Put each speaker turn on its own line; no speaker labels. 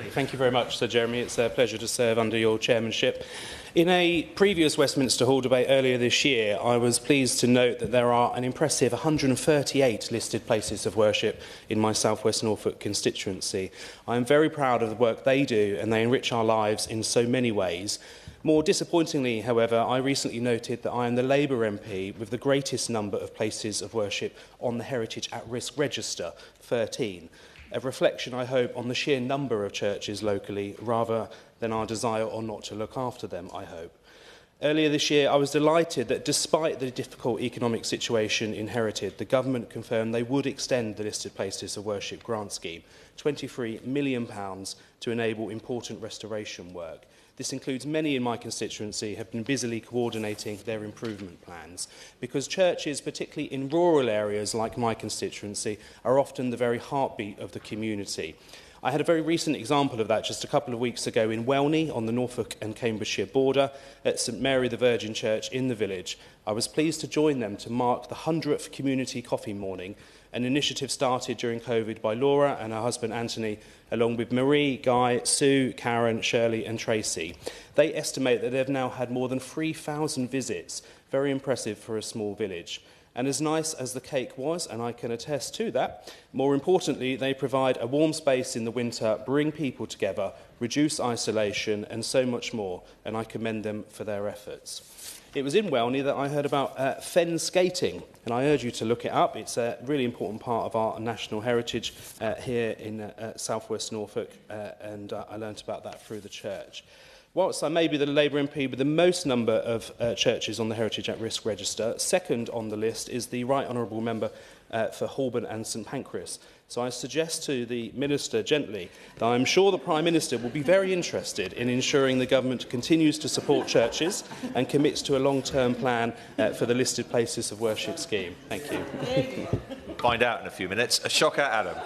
Thank you very much, Sir Jeremy. It's a pleasure to serve under your chairmanship. In a previous Westminster Hall debate earlier this year, I was pleased to note that there are an impressive 138 listed places of worship in my South West Norfolk constituency. I am very proud of the work they do, and they enrich our lives in so many ways. More disappointingly, however, I recently noted that I am the Labour MP with the greatest number of places of worship on the Heritage at-Risk Register, 13. A reflection, I hope, on the sheer number of churches locally, rather than our desire or not to look after them, I hope. Earlier this year, I was delighted that despite the difficult economic situation inherited, the government confirmed they would extend the listed places of worship grant scheme, £23 million, to enable important restoration work. This includes many in my constituency have been busily coordinating their improvement plans, because churches, particularly in rural areas like my constituency, are often the very heartbeat of the community. I had a very recent example of that just a couple of weeks ago in Welney on the Norfolk and Cambridgeshire border at St Mary the Virgin Church in the village. I was pleased to join them to mark the 100th community coffee morning, an initiative started during COVID by Laura and her husband Anthony, along with Marie, Guy, Sue, Karen, Shirley and Tracy. They estimate that they've now had more than 3,000 visits, very impressive for a small village. And as nice as the cake was, and I can attest to that, more importantly, they provide a warm space in the winter, bring people together, reduce isolation and so much more, and I commend them for their efforts. It was in Welney that I heard about fen skating, and I urge you to look it up. It's a really important part of our national heritage here in South West Norfolk, and I learnt about that through the church. Whilst I may be the Labour MP with the most number of churches on the Heritage at Risk Register, second on the list is the Right Honourable Member for Holborn and St Pancras. So I suggest to the Minister gently that I'm sure the Prime Minister will be very interested in ensuring the Government continues to support churches and commits to a long-term plan for the listed places of worship scheme. Thank you.
Find out in a few minutes. A shocker, Adam.